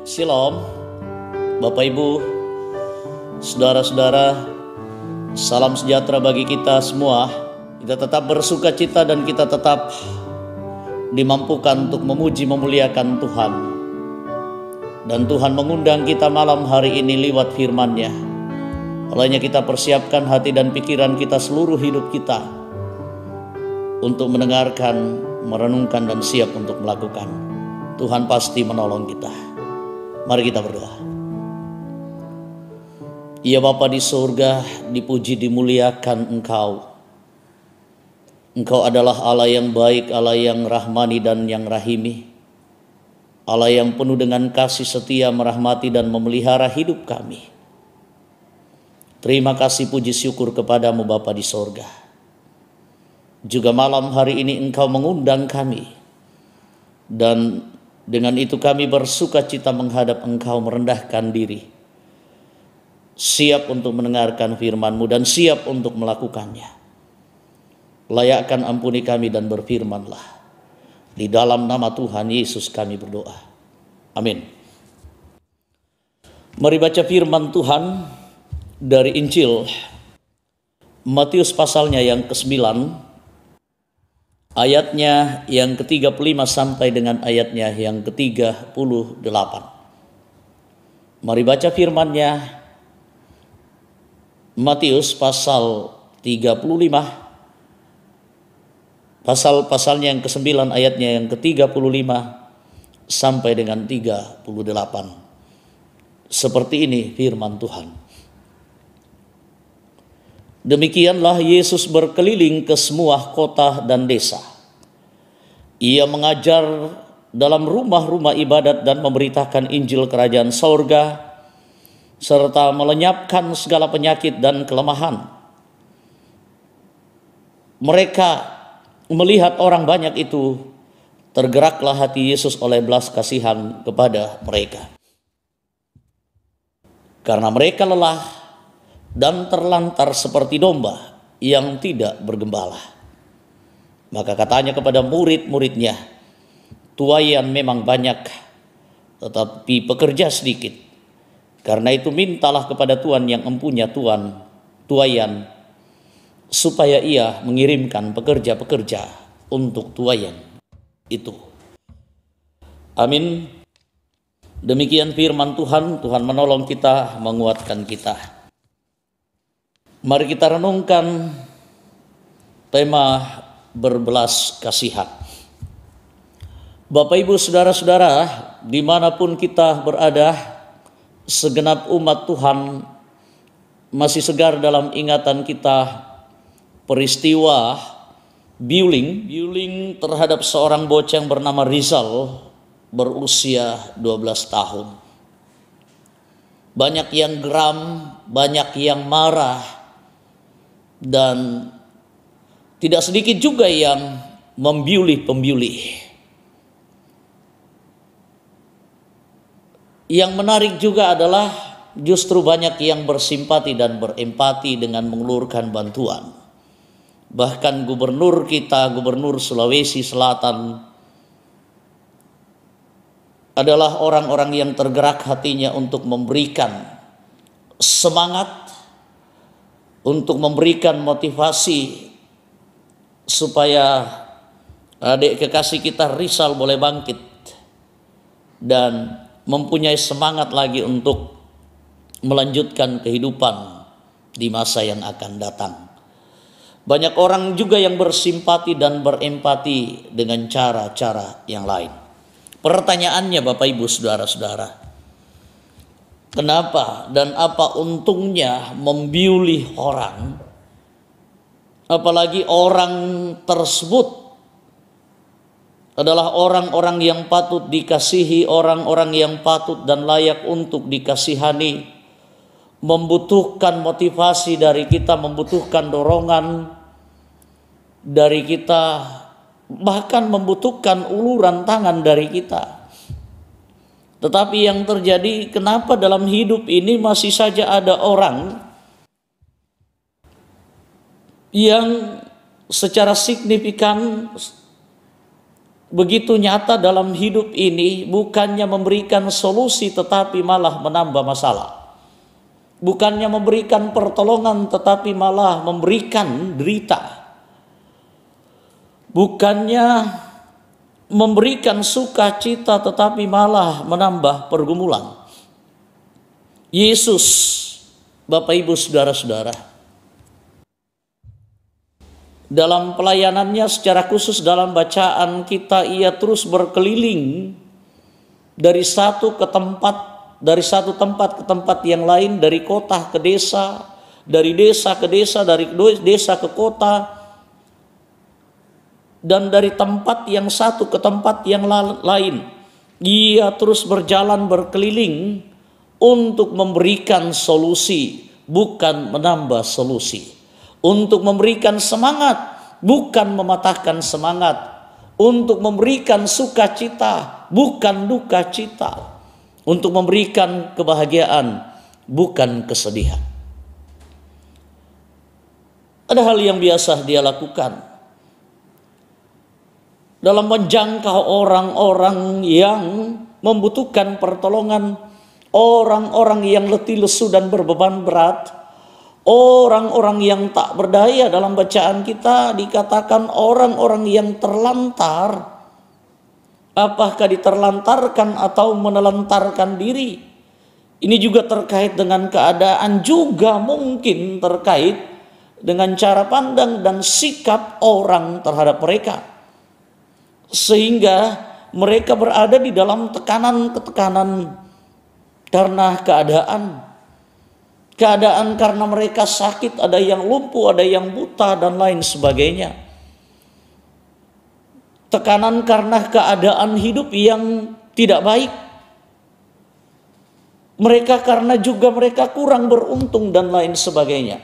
Shalom, Bapak Ibu, saudara-saudara, salam sejahtera bagi kita semua. Kita tetap bersuka cita dan kita tetap dimampukan untuk memuji memuliakan Tuhan. Dan Tuhan mengundang kita malam hari ini lewat firman-Nya. Olehnya kita persiapkan hati dan pikiran kita, seluruh hidup kita untuk mendengarkan, merenungkan dan siap untuk melakukan. Tuhan pasti menolong kita. Mari kita berdoa. Ya Bapa di surga, dipuji dimuliakan Engkau. Engkau adalah Allah yang baik, Allah yang rahmani dan yang rahimi. Allah yang penuh dengan kasih setia, merahmati dan memelihara hidup kami. Terima kasih puji syukur kepadamu Bapa di surga. Juga malam hari ini Engkau mengundang kami. Dan dengan itu kami bersuka cita menghadap Engkau, merendahkan diri. Siap untuk mendengarkan firman-Mu dan siap untuk melakukannya. Layakkan ampuni kami dan berfirman-Lah. Di dalam nama Tuhan Yesus kami berdoa. Amin. Mari baca firman Tuhan dari Injil Matius pasalnya yang ke-9. Ayatnya yang ke-35 sampai dengan ayatnya yang ke-38. Mari baca firman-Nya. Matius pasal 35. Pasalnya yang ke-9 ayatnya yang ke-35 sampai dengan 38. Seperti ini firman Tuhan. Demikianlah Yesus berkeliling ke semua kota dan desa. Ia mengajar dalam rumah-rumah ibadat dan memberitakan Injil Kerajaan Sorga, serta melenyapkan segala penyakit dan kelemahan. Mereka melihat orang banyak itu, tergeraklah hati Yesus oleh belas kasihan kepada mereka. Karena mereka lelah dan terlantar seperti domba yang tidak bergembala. Maka katanya kepada murid-muridnya, tuaian memang banyak, tetapi pekerja sedikit. Karena itu mintalah kepada Tuhan yang empunya tuaian, supaya ia mengirimkan pekerja-pekerja untuk tuaian itu. Amin. Demikian firman Tuhan. Tuhan menolong kita, menguatkan kita. Mari kita renungkan tema berbelas kasihan. Bapak Ibu saudara-saudara, dimanapun kita berada, segenap umat Tuhan masih segar dalam ingatan kita peristiwa bullying terhadap seorang bocah yang bernama Rizal berusia 12 tahun. Banyak yang geram, banyak yang marah, dan tidak sedikit juga yang pembiuli. Yang menarik juga adalah justru banyak yang bersimpati dan berempati dengan mengulurkan bantuan. Bahkan gubernur Sulawesi Selatan adalah orang-orang yang tergerak hatinya untuk memberikan semangat, untuk memberikan motivasi supaya adik kekasih kita Rizal boleh bangkit dan mempunyai semangat lagi untuk melanjutkan kehidupan di masa yang akan datang. Banyak orang juga yang bersimpati dan berempati dengan cara-cara yang lain. Pertanyaannya Bapak Ibu saudara-saudara, kenapa dan apa untungnya membiuli orang, apalagi orang tersebut adalah orang-orang yang patut dikasihi, orang-orang yang patut dan layak untuk dikasihani, membutuhkan motivasi dari kita, membutuhkan dorongan dari kita, bahkan membutuhkan uluran tangan dari kita. Tetapi yang terjadi, kenapa dalam hidup ini masih saja ada orang yang secara signifikan begitu nyata dalam hidup ini, bukannya memberikan solusi tetapi malah menambah masalah. Bukannya memberikan pertolongan tetapi malah memberikan derita. Bukannya memberikan sukacita tetapi malah menambah pergumulan. Yesus, Bapak Ibu Saudara-saudara, dalam pelayanannya secara khusus dalam bacaan kita, ia terus berkeliling dari satu tempat ke tempat yang lain, dari kota ke desa, dari desa ke desa, dari desa ke kota, dan dari tempat yang satu ke tempat yang lain. Ia terus berjalan berkeliling untuk memberikan solusi, bukan menambah solusi. Untuk memberikan semangat, bukan mematahkan semangat. Untuk memberikan sukacita, bukan duka cita. Untuk memberikan kebahagiaan, bukan kesedihan. Ada hal yang biasa dia lakukan dalam menjangkau orang-orang yang membutuhkan pertolongan, orang-orang yang letih lesu dan berbeban berat, orang-orang yang tak berdaya. Dalam bacaan kita dikatakan orang-orang yang terlantar. Apakah diterlantarkan atau menelantarkan diri? Ini juga terkait dengan keadaan, juga mungkin terkait dengan cara pandang dan sikap orang terhadap mereka. Sehingga mereka berada di dalam tekanan-ketekanan karena keadaan karena mereka sakit, ada yang lumpuh, ada yang buta dan lain sebagainya. Tekanan karena keadaan hidup yang tidak baik. Mereka karena juga mereka kurang beruntung dan lain sebagainya.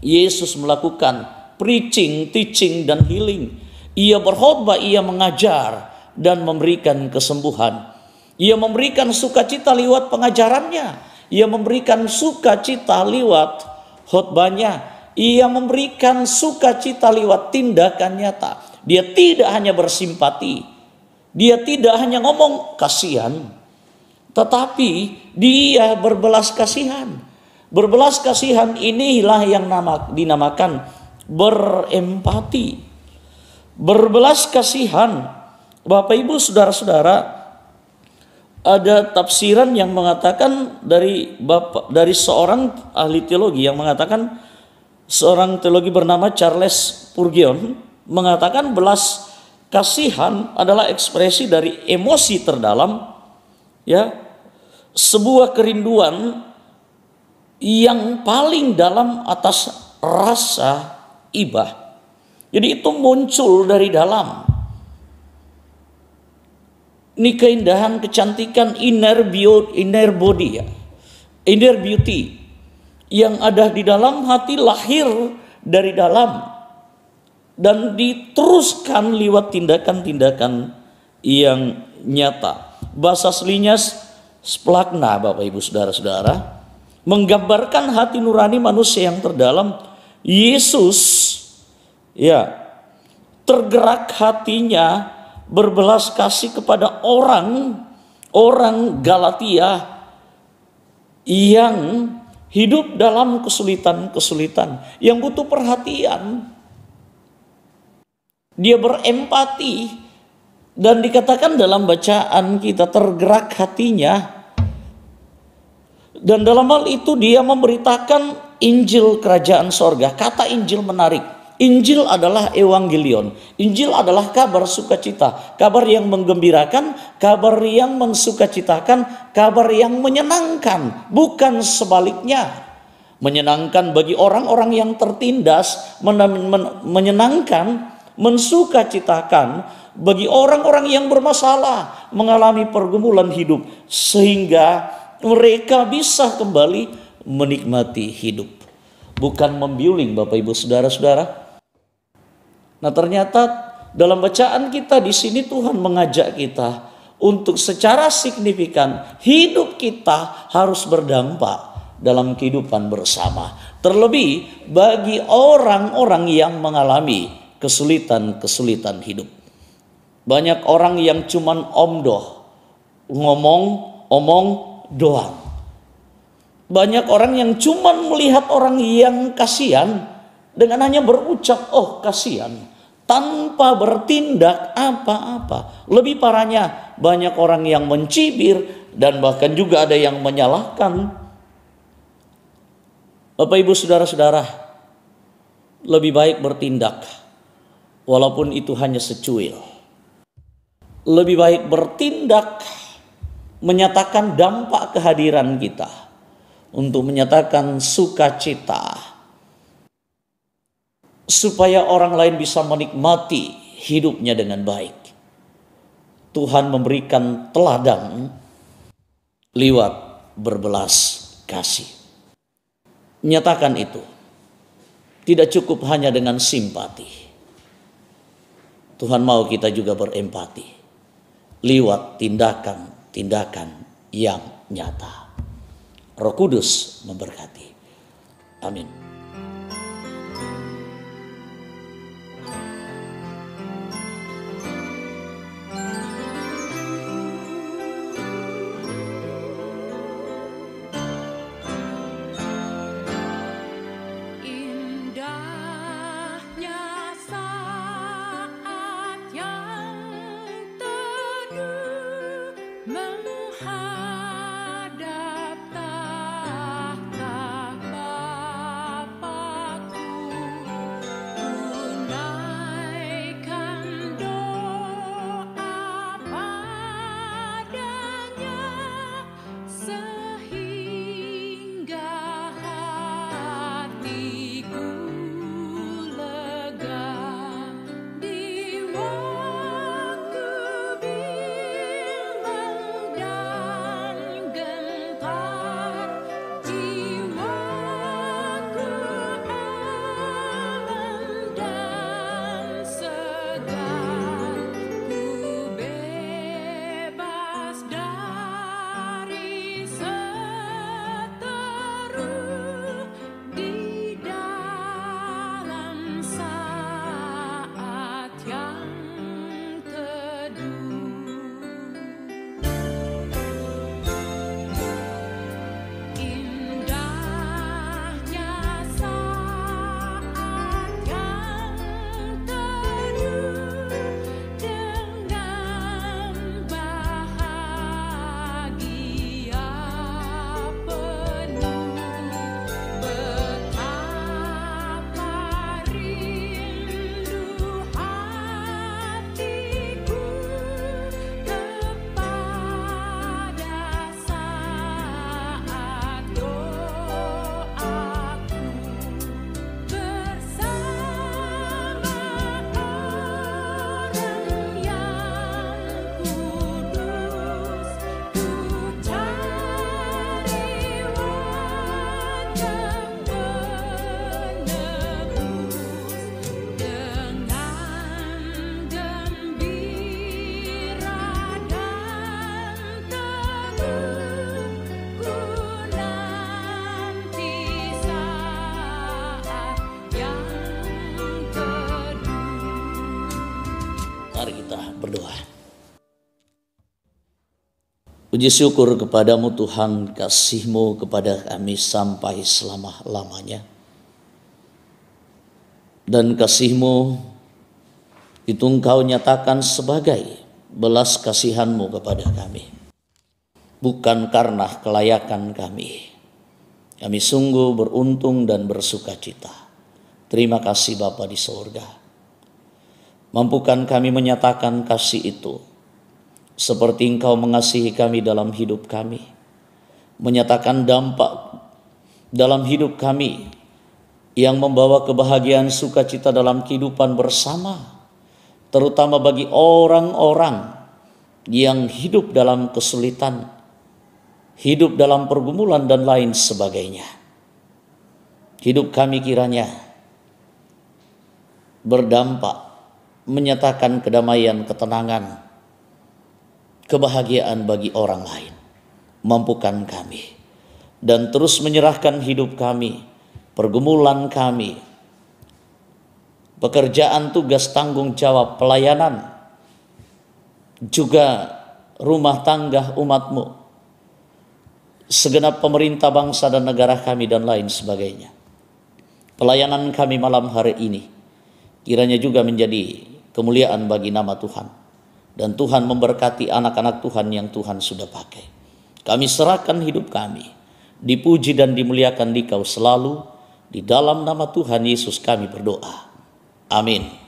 Yesus melakukan preaching, teaching dan healing. Ia berkhotbah, ia mengajar dan memberikan kesembuhan. Ia memberikan sukacita lewat pengajarannya. Ia memberikan sukacita lewat khotbahnya. Ia memberikan sukacita lewat tindakan nyata. Dia tidak hanya bersimpati. Dia tidak hanya ngomong kasihan. Tetapi dia berbelas kasihan. Berbelas kasihan inilah yang dinamakan berempati. Berbelas kasihan, Bapak Ibu Saudara-saudara, ada tafsiran yang mengatakan dari seorang ahli teologi yang mengatakan, seorang teologi bernama Charles Spurgeon mengatakan belas kasihan adalah ekspresi dari emosi terdalam, ya, sebuah kerinduan yang paling dalam atas rasa iba. Jadi itu muncul dari dalam. Ini keindahan, kecantikan, inner body, ya. Inner beauty yang ada di dalam hati, lahir dari dalam dan diteruskan lewat tindakan-tindakan yang nyata. Bahasa aslinya splagna, Bapak Ibu Saudara-saudara, menggambarkan hati nurani manusia yang terdalam. Yesus, ya, tergerak hatinya berbelas kasih kepada orang Galatia yang hidup dalam kesulitan-kesulitan, yang butuh perhatian. Dia berempati dan dikatakan dalam bacaan kita tergerak hatinya. Dan dalam hal itu dia memberitakan Injil kerajaan sorga. Kata Injil menarik. Injil adalah evangelion. Injil adalah kabar sukacita, kabar yang menggembirakan, kabar yang mensukacitakan, kabar yang menyenangkan, bukan sebaliknya. Menyenangkan bagi orang-orang yang tertindas, menyenangkan, mensukacitakan bagi orang-orang yang bermasalah, mengalami pergumulan hidup, sehingga mereka bisa kembali menikmati hidup, bukan membiuling, Bapak Ibu Saudara-saudara. Nah, ternyata dalam bacaan kita di sini Tuhan mengajak kita untuk secara signifikan hidup kita harus berdampak dalam kehidupan bersama. Terlebih bagi orang-orang yang mengalami kesulitan-kesulitan hidup. Banyak orang yang cuman omdoh, ngomong-omong doang. Banyak orang yang cuman melihat orang yang kasihan dengan hanya berucap, oh kasihan, tanpa bertindak apa-apa. Lebih parahnya, banyak orang yang mencibir dan bahkan juga ada yang menyalahkan. Bapak Ibu saudara-saudara, lebih baik bertindak walaupun itu hanya secuil. Lebih baik bertindak menyatakan dampak kehadiran kita untuk menyatakan sukacita supaya orang lain bisa menikmati hidupnya dengan baik. Tuhan memberikan teladan lewat berbelas kasih. Nyatakan itu. Tidak cukup hanya dengan simpati. Tuhan mau kita juga berempati lewat tindakan-tindakan yang nyata. Roh Kudus memberkati. Amin. Mari kita berdoa. Puji syukur kepadamu Tuhan, kasih-Mu kepada kami sampai selama-lamanya. Dan kasih-Mu itu Engkau nyatakan sebagai belas kasihan-Mu kepada kami. Bukan karena kelayakan kami. Kami sungguh beruntung dan bersukacita. Terima kasih Bapa di surga. Mampukan kami menyatakan kasih itu seperti Engkau mengasihi kami dalam hidup kami. Menyatakan dampak dalam hidup kami yang membawa kebahagiaan sukacita dalam kehidupan bersama. Terutama bagi orang-orang yang hidup dalam kesulitan, hidup dalam pergumulan dan lain sebagainya. Hidup kami kiranya berdampak menyatakan kedamaian, ketenangan, kebahagiaan bagi orang lain. Mampukan kami dan terus menyerahkan hidup kami, pergumulan kami, pekerjaan, tugas, tanggung jawab, pelayanan juga rumah tangga umat-Mu, segenap pemerintah bangsa dan negara kami dan lain sebagainya. Pelayanan kami malam hari ini kiranya juga menjadi kemuliaan bagi nama Tuhan, dan Tuhan memberkati anak-anak Tuhan yang Tuhan sudah pakai. Kami serahkan hidup kami, dipuji dan dimuliakan Dikau selalu, di dalam nama Tuhan Yesus kami berdoa. Amin.